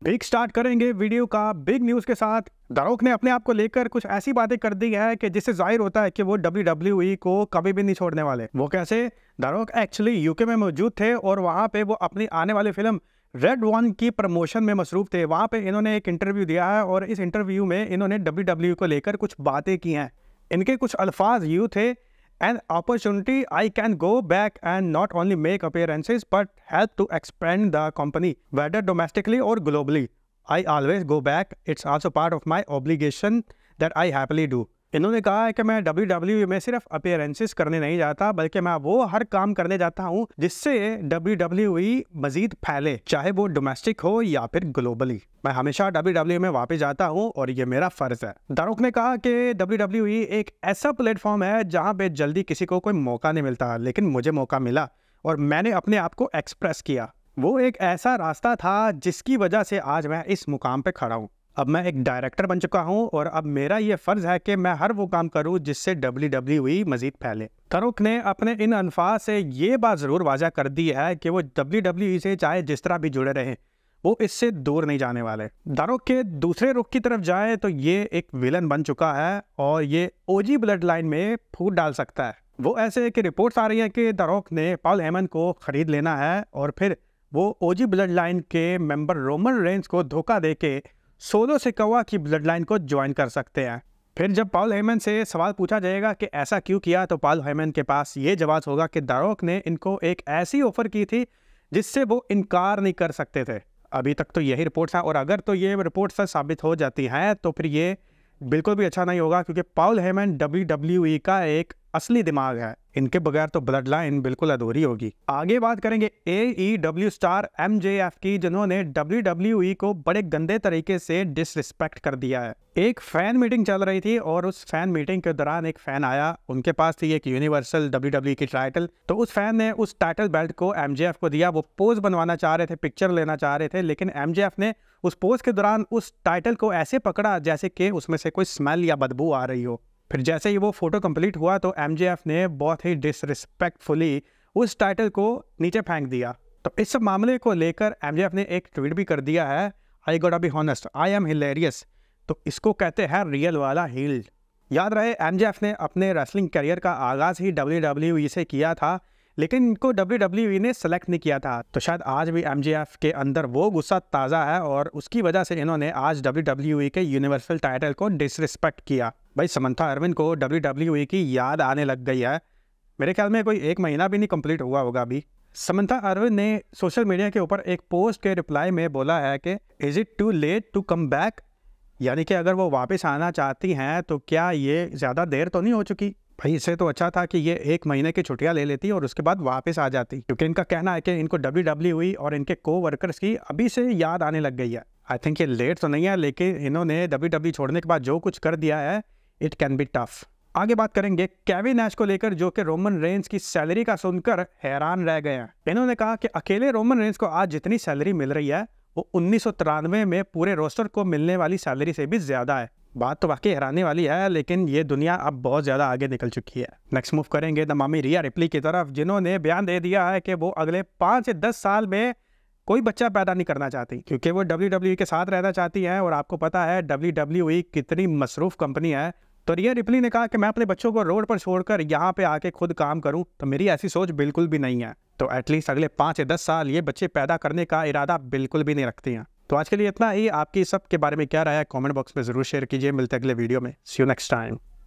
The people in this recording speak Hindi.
बिग स्टार्ट करेंगे वीडियो का बिग न्यूज़ के साथ। द रॉक ने अपने आप को लेकर कुछ ऐसी बातें कर दी है कि जिससे जाहिर होता है कि वो WWE को कभी भी नहीं छोड़ने वाले। वो कैसे? द रॉक एक्चुअली यूके में मौजूद थे और वहाँ पे वो अपनी आने वाली फिल्म रेड वन की प्रमोशन में मसरूफ थे। वहाँ पे इन्होंने एक इंटरव्यू दिया है और इस इंटरव्यू में इन्होंने WWE को लेकर कुछ बातें की हैं। इनके कुछ अल्फाज यूँ थे, an opportunity I can go back and not only make appearances but help to expand the company whether domestically or globally. I always go back. It's also part of my obligation that I happily do. इन्होंने कहा है कि मैं WWE में सिर्फ अपीयरेंसेस करने नहीं जाता बल्कि मैं वो हर काम करने जाता हूँ जिससे WWE मजीद फैले, चाहे वो डोमेस्टिक हो या फिर ग्लोबली। मैं हमेशा WWE में वापस जाता हूँ और ये मेरा फर्ज है। द रॉक ने कहा कि WWE एक ऐसा प्लेटफॉर्म है जहाँ पे जल्दी किसी को कोई मौका नहीं मिलता, लेकिन मुझे मौका मिला और मैंने अपने आप को एक्सप्रेस किया। वो एक ऐसा रास्ता था जिसकी वजह से आज मैं इस मुकाम पे खड़ा हूँ। अब मैं एक डायरेक्टर बन चुका हूं और अब मेरा ये फ़र्ज़ है कि मैं हर वो काम करूं जिससे WWE मज़ीद फैले। द रॉक ने अपने इन अल्फाज से ये बात ज़रूर वाज़ा कर दी है कि वो WWE से चाहे जिस तरह भी जुड़े रहें, वो इससे दूर नहीं जाने वाले। द रॉक के दूसरे रुख की तरफ जाए तो ये एक विलन बन चुका है और ये OG ब्लड लाइन में फूट डाल सकता है। वो ऐसे कि रिपोर्ट्स आ रही हैं कि द रॉक ने पॉल हेमन को ख़रीद लेना है और फिर वो OG ब्लड लाइन के मेंबर रोमन रेंस को धोखा दे के सोलो सिकावा की ब्लड लाइन को ज्वाइन कर सकते हैं। फिर जब पॉल हेमन से सवाल पूछा जाएगा कि ऐसा क्यों किया, तो पॉल हेमन के पास ये जवाब होगा कि द रॉक ने इनको एक ऐसी ऑफर की थी जिससे वो इनकार नहीं कर सकते थे। अभी तक तो यही रिपोर्ट्स हैं और अगर तो ये रिपोर्ट्स साबित हो जाती हैं तो फिर ये बिल्कुल भी अच्छा नहीं होगा, क्योंकि पॉल हेमन WWE का एक असली दिमाग है। इनके बगैर तो ब्लड लाइन बिल्कुल अधूरी होगी। आगे बात करेंगे AEW स्टार MJF की, जिन्होंने WWE को बड़े गंदे तरीके से डिसरिस्पेक्ट कर दिया है। एक फैन मीटिंग चल रही थी और उस फैन मीटिंग के दौरान एक फैन आया, उनके पास थी एक यूनिवर्सल WWE की टाइटल। तो उस फैन ने उस टाइटल बेल्ट को MJF को दिया। वो पोज बनवाना चाह रहे थे, पिक्चर लेना चाह रहे थे, लेकिन MJF ने उस पोज के दौरान उस टाइटल को ऐसे पकड़ा जैसे कि उसमें से कोई स्मेल या बदबू आ रही हो। फिर जैसे ही वो फोटो कंप्लीट हुआ तो MJF ने बहुत ही डिसरिस्पेक्टफुली उस टाइटल को नीचे फेंक दिया। तो इस सब मामले को लेकर MJF ने एक ट्वीट भी कर दिया है, I gotta be honest, I am hilarious. तो इसको कहते हैं रियल वाला हील। याद रहे MJF ने अपने रेसलिंग करियर का आगाज़ ही WWE से किया था, लेकिन इनको WWE ने सेलेक्ट नहीं किया था। तो शायद आज भी MJF के अंदर वो गुस्सा ताज़ा है और उसकी वजह से इन्होंने आज WWE के यूनिवर्सल टाइटल को डिसरिस्पेक्ट किया। भाई समंथा अरविंद को WWE की याद आने लग गई है। मेरे ख्याल में कोई 1 महीना भी नहीं कंप्लीट हुआ होगा अभी। समंथा अरविंद ने सोशल मीडिया के ऊपर एक पोस्ट के रिप्लाई में बोला है कि is it too late to come back, यानी कि अगर वो वापस आना चाहती हैं तो क्या ये ज़्यादा देर तो नहीं हो चुकी। भाई इससे तो अच्छा था कि ये 1 महीने की छुट्टियां ले लेती और उसके बाद वापस आ जाती, क्योंकि इनका कहना है कि इनको WWE और इनके को-वर्कर्स की अभी से याद आने लग गई है। आई थिंक ये लेट तो नहीं है, लेकिन इन्होंने WWE छोड़ने के बाद जो कुछ कर दिया है, इट कैन बी टफ। आगे बात करेंगे केविन नैश को लेकर, जो कि रोमन रेंस की सैलरी का सुनकर हैरान रह गए हैं। इन्होंने कहा कि अकेले रोमन रेंस को आज जितनी सैलरी मिल रही है वो 1993 में पूरे रोस्टर को मिलने वाली सैलरी से भी ज़्यादा है। बात तो वाकई हैरानी वाली है, लेकिन ये दुनिया अब बहुत ज़्यादा आगे निकल चुकी है। नेक्स्ट मूव करेंगे द मामी रिया रिप्ली की तरफ, जिन्होंने बयान दे दिया है कि वो अगले 5 से 10 साल में कोई बच्चा पैदा नहीं करना चाहती, क्योंकि वो WWE के साथ रहना चाहती हैं और आपको पता है WWE कितनी मसरूफ़ कंपनी है। तो रिया रिप्ली ने कहा कि मैं अपने बच्चों को रोड पर छोड़कर यहाँ पे आके खुद काम करूँ, तो मेरी ऐसी सोच बिल्कुल भी नहीं है। तो एटलीस्ट अगले 5 से 10 साल ये बच्चे पैदा करने का इरादा बिल्कुल भी नहीं रखती हैं। तो आज के लिए इतना ही। आपकी सब के बारे में क्या राय है कमेंट बॉक्स में ज़रूर शेयर कीजिए। मिलते हैं अगले वीडियो में। सी यू नेक्स्ट टाइम।